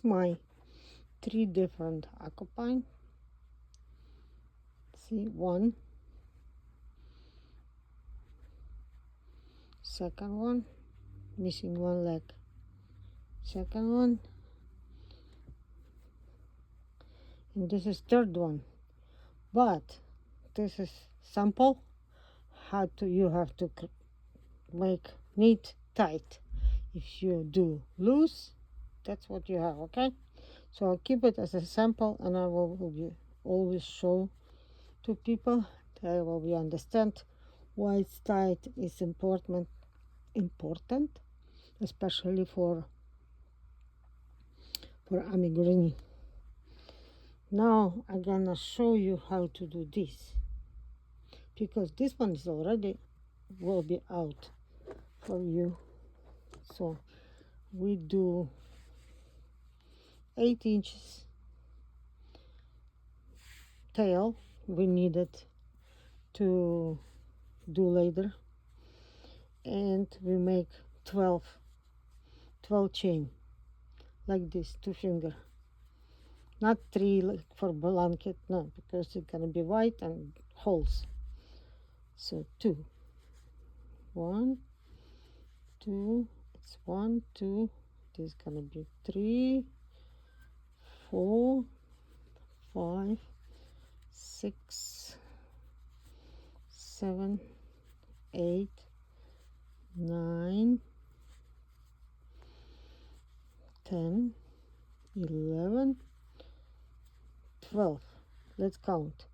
My 3 different Porcupine. See, one, second one, missing one leg, second one, and this is third one. But this is sample how to you have to make neat tight. If you do loose, that's what you have. Okay, so I'll keep it as a sample, and I will always show to people. They will be understand why it's tight is important, especially for amigurumi. Now I'm gonna show you how to do this, because this one is already will be out for you. So we do 8 inches tail we needed to do later, and we make 12 chain like this, 2 finger, not 3 like for blanket, no, because it's gonna be white and holes. So 2, 1, 2, it's 1, 2, this is gonna be 3, 4, 5, 6, 7, 8, 9, 10, 11, 12. Let's count.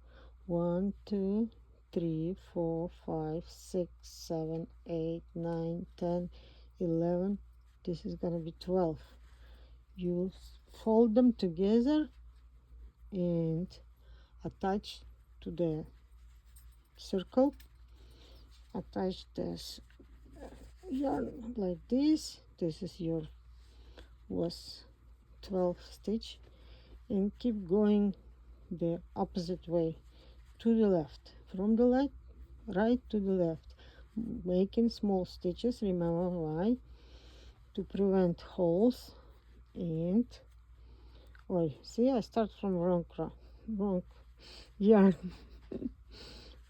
1, 2, 3, 4, 5, 6, 7, 8, 9, 10, 11. This is gonna be 12. You fold them together and attach to the circle. Attach this yarn like this. This is your was 12 stitch, and keep going the opposite way to the left, from the left right to the left, making small stitches. Remember why? To prevent holes. And see, I start from wrong yarn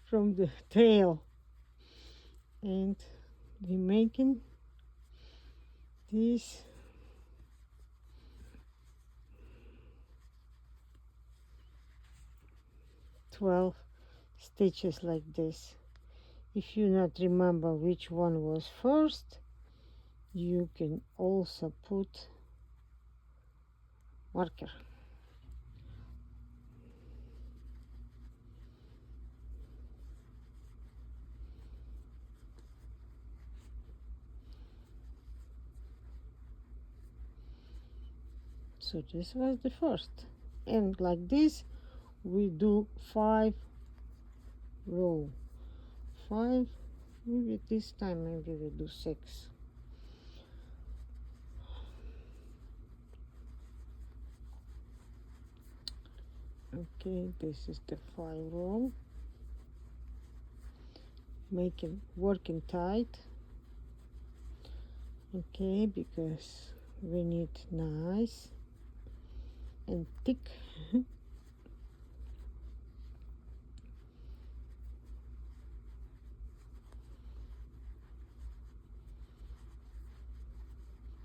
from the tail, and we making this stitches like this. If you not remember which one was first, you can also put marker. So this was the first, and like this we do 5 row. 5, maybe this time maybe we do 6. Okay, this is the 5 row, working tight. Okay, because we need nice and thick.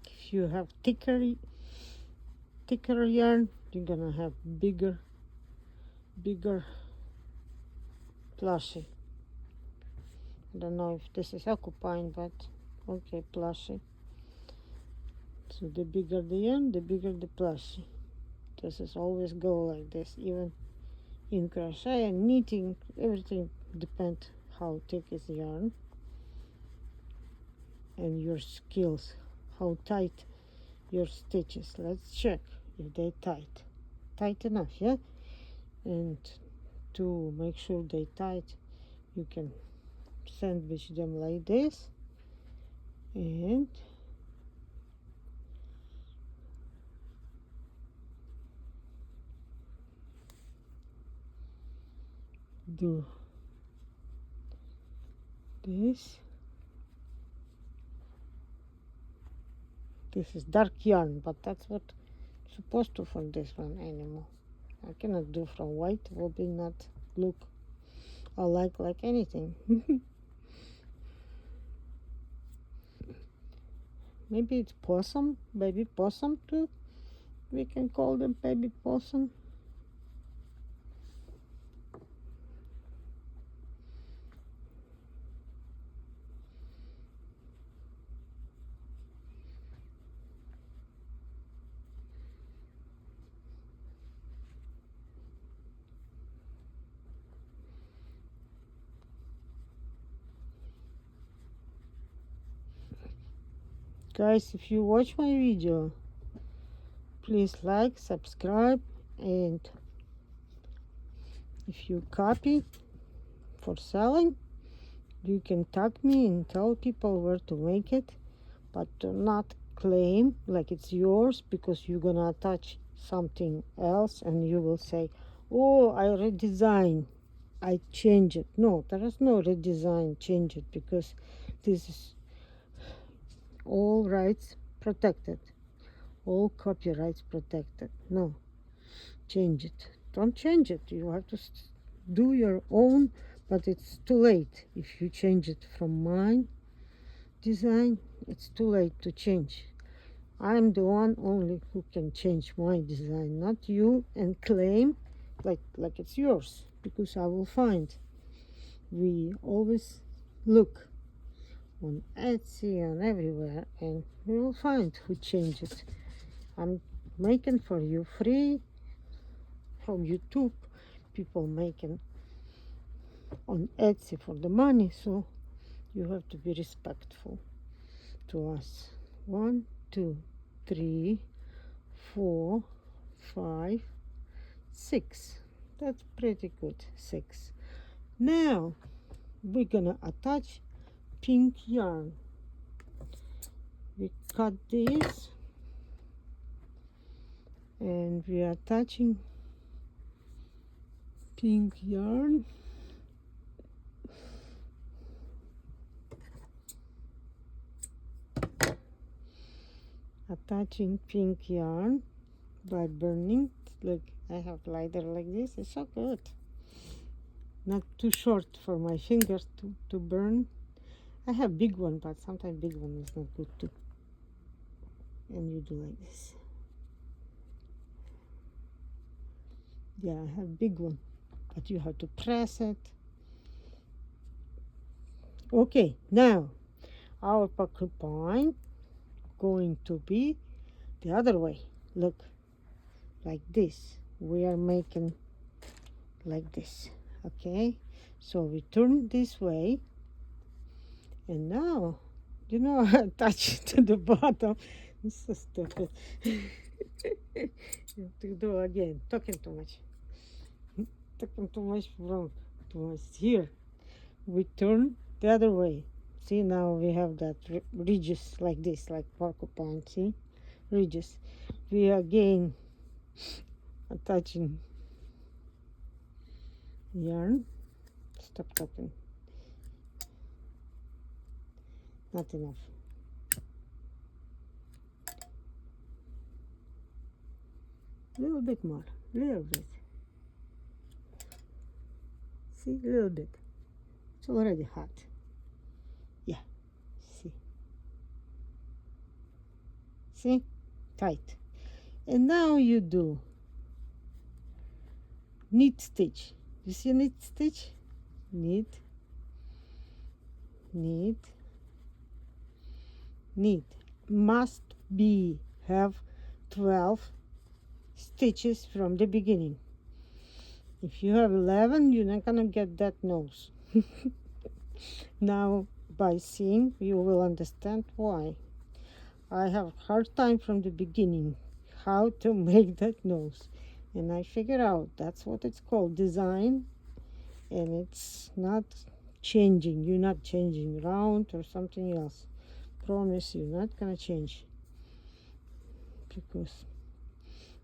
If you have thicker yarn, you're gonna have bigger plushie. I don't know if this is Porcupine, but okay, plushie. So the bigger the yarn, the bigger the plushie. This is always go like this, even in crochet and knitting. Everything depends how thick is yarn and your skills, how tight your stitches. Let's check if they tight enough, yeah. And to make sure they tight, you can sandwich them like this, and do this. This is dark yarn, but that's what supposed to for this one anymore. I cannot do from white, will be not look alike like anything. Maybe it's possum, baby possum too. We can call them baby possum. Guys, if you watch my video, please like, subscribe, and if you copy for selling, you can tag me and tell people where to make it, but do not claim like it's yours, because you're gonna attach something else and you will say, oh, I redesign, I change it. No, there is no redesign, change it, because this is all rights protected, all copyrights protected. No, change it. Don't change it. You have to do your own, but it's too late. If you change it from mine design, it's too late to change. I'm the one only who can change my design, not you, and claim like it's yours, because I will find. We always look on Etsy and everywhere, and we will find who changed it. I'm making for you free from YouTube, people making on Etsy for the money, so you have to be respectful to us. 1, 2, 3, 4, 5, 6. That's pretty good. 6. Now we're gonna attach pink yarn. We cut this and we are attaching pink yarn. Attaching pink yarn by burning. Look, I have lighter like this. It's so good. Not too short for my fingers to burn. I have big one, but sometimes big one is not good too. And you do like this. Yeah, I have big one, but you have to press it. Okay, now our porcupine going to be the other way. Look, like this. We are making like this. Okay, so we turn this way, and now, you know, I attach to the bottom. It's so stupid. You have to do again. Talking too much. Talking too much wrong. Too much. Here, we turn the other way. See, now we have that ridges like this, like porcupine. See, ridges. We again attaching yarn. Stop talking. Not enough. A little bit more. Little bit. See, a little bit. It's already hot. Yeah. See. See? Tight. And now you do knit stitch. You see knit stitch? Knit, knit, knit. Must be have 12 stitches from the beginning. If you have 11, you're not gonna get that nose. Now by seeing, you will understand why. I have hard time from the beginning how to make that nose, and I figured out that's what it's called, design. And it's not changing. You're not changing round or something else. Promise you're not gonna change, because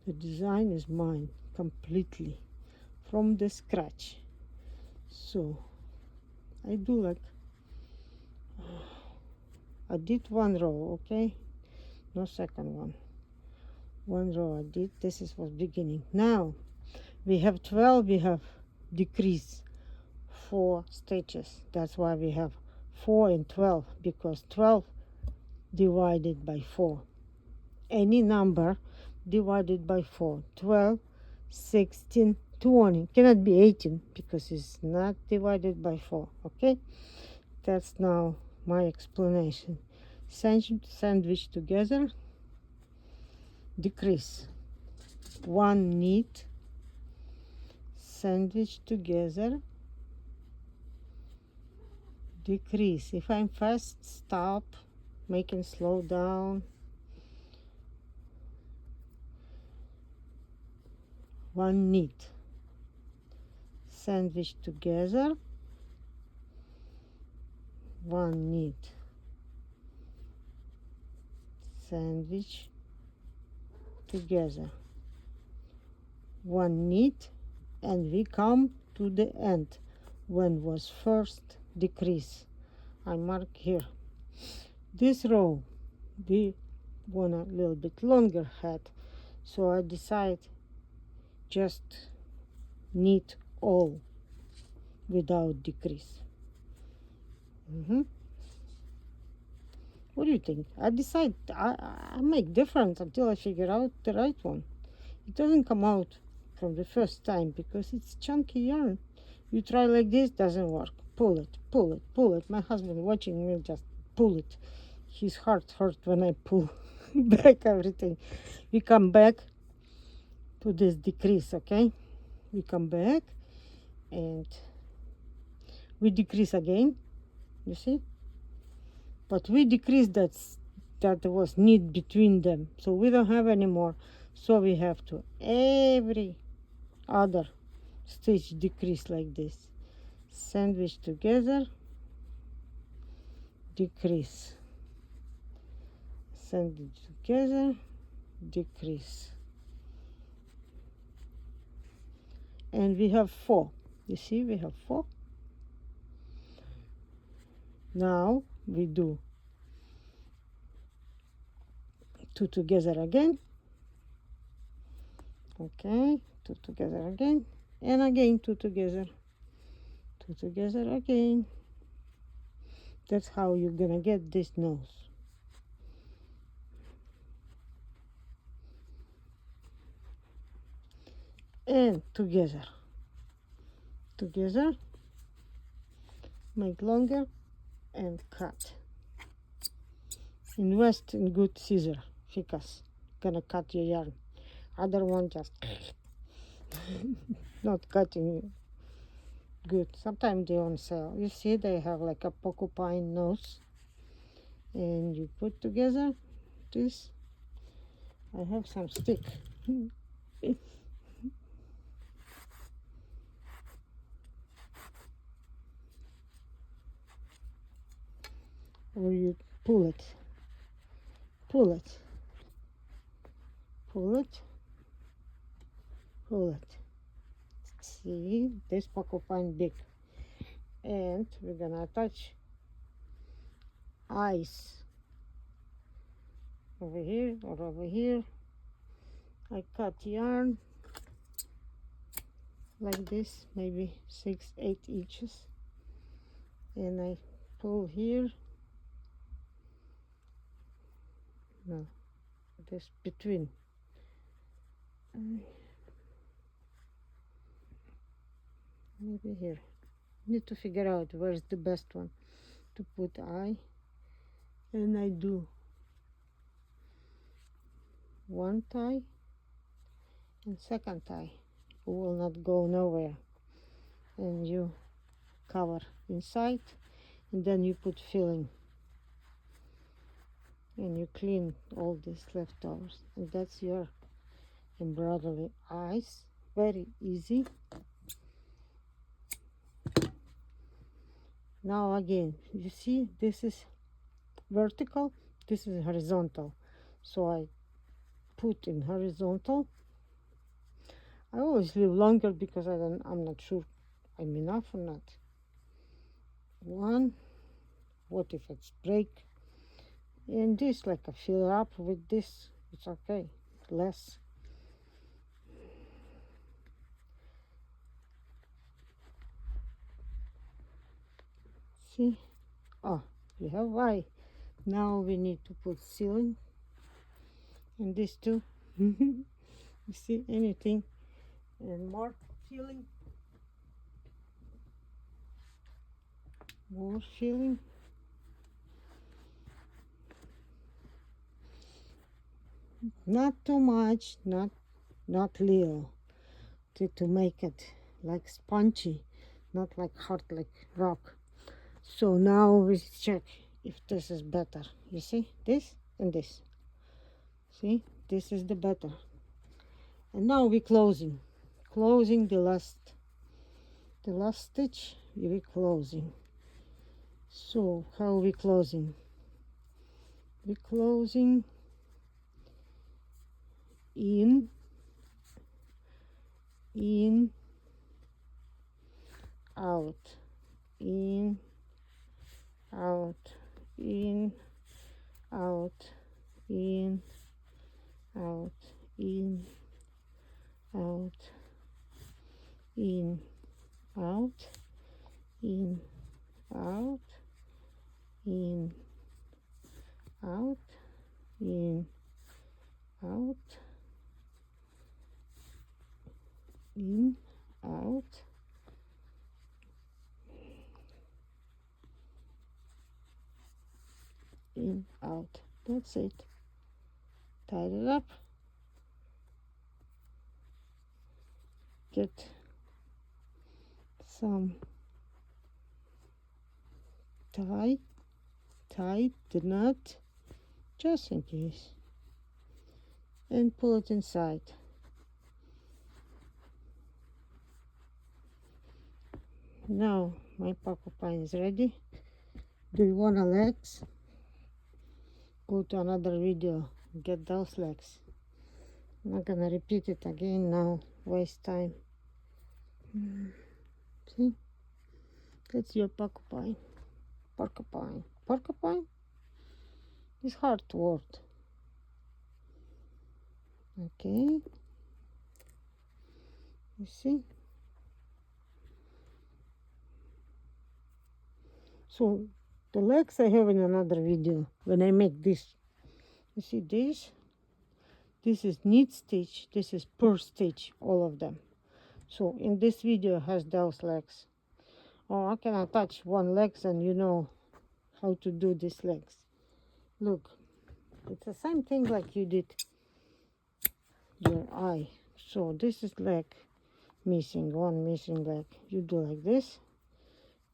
the design is mine completely from the scratch. So I do like, I did one row, okay, no second one. One row I did. This is was beginning. Now we have 12. We have decrease 4 stitches. That's why we have 4 and 12, because 12 divided by 4. Any number divided by 4. 12, 16, 20. Cannot be 18 because it's not divided by 4. Okay? That's now my explanation. Sandwich together. Decrease. 1 knit. Sandwich together. Decrease. If I'm fast, stop. Making slow down. 1 knit. Sandwich together. 1 knit. Sandwich together. 1 knit, and we come to the end when was first decrease. I mark here. This row we want a little bit longer head, so I decide just knit all without decrease. What do you think? I decide I make difference until I figure out the right one. It doesn't come out from the first time because it's chunky yarn. You try like this, doesn't work. Pull it, pull it, pull it. My husband watching will just pull it. His heart hurt when I pull back everything. We come back to this decrease, okay? We come back and we decrease again, you see? But we decrease that was knit between them, so we don't have any more. So we have to every other stitch decrease like this. Sandwich together, decrease. Sandwich together, decrease. And we have 4. You see, we have 4. Now we do 2 together again. Okay, 2 together again, and again 2 together. 2 together again. That's how you're gonna get this nose. And together. Together. Make longer and cut. Invest in good scissor because gonna cut your yarn. Other one just not cutting good. Sometimes they on sale. You see, they have like a porcupine nose, and you put together this. I have some stick. Or you pull it, pull it, pull it, pull it. See, this porcupine big, and we're gonna attach eyes over here or over here. I cut yarn like this, maybe 6-8 inches, and I pull here. No, this between. Maybe here. Need to figure out where's the best one to put eye. And I do 1 tie and 2nd tie. It will not go nowhere. And you cover inside, and then you put filling. And you clean all these leftovers, and that's your embroidery eyes. Very easy. Now again, you see, this is vertical, this is horizontal, so I put in horizontal. I always leave longer because I'm not sure I'm enough or not. 1. What if it's break? And this, like a fill up with this, it's okay. less. See? Oh, we have Y. Now we need to put ceiling and this too. You see anything and more filling, more filling. Not too much, not little, to make it like spongy, not like hard like rock. So now we check if this is better. You see this and this. See, this is the better. And now we closing the last stitch. We closing. So how we closing? We closing in, out, in, out, in, out, in, out, in, out, in, out, in, out, in, out, in, out, in, out, in, out. That's it. Tie it up. Get some tie the knot just in case, and pull it inside. Now my porcupine is ready. Do you want legs? Go to another video, get those legs. I'm not gonna repeat it again now, waste time. See, that's your porcupine. Porcupine is hard word. Okay, you see. So the legs I have in another video when I make this. You see this? This is knit stitch, this is purl stitch, all of them. So in this video has those legs. Oh, I can attach one legs and you know how to do these legs. Look, it's the same thing like you did your eye. So this is leg missing, one missing leg. You do like this,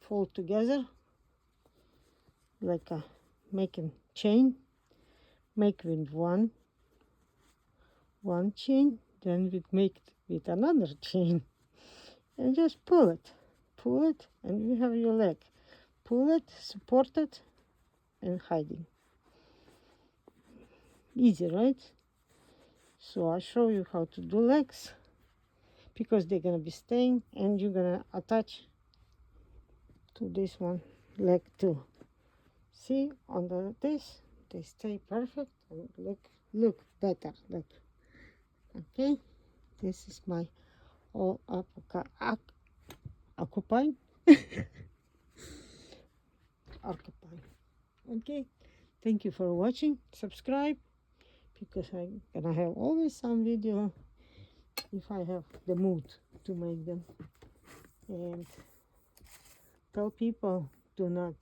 fold together like a making chain. Make with one chain, then we make it with another chain, and just pull it, and you have your leg. Pull it, support it, and hiding. Easy, right? So I show you how to do legs, because they're gonna be staying, and you're gonna attach to this one leg too. See, under this they stay perfect and look better. Look. Okay, this is my all occupying occupying. Okay, thank you for watching. Subscribe, because I'm gonna have always some video if I have the mood to make them. And tell people, do not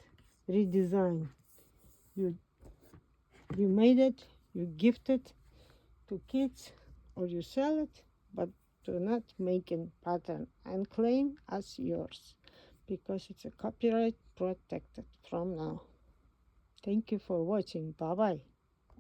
redesign. You made it, you gift it to kids, or you sell it, but do not make a pattern and claim as yours, because it's a copyright protected from now. Thank you for watching. Bye bye.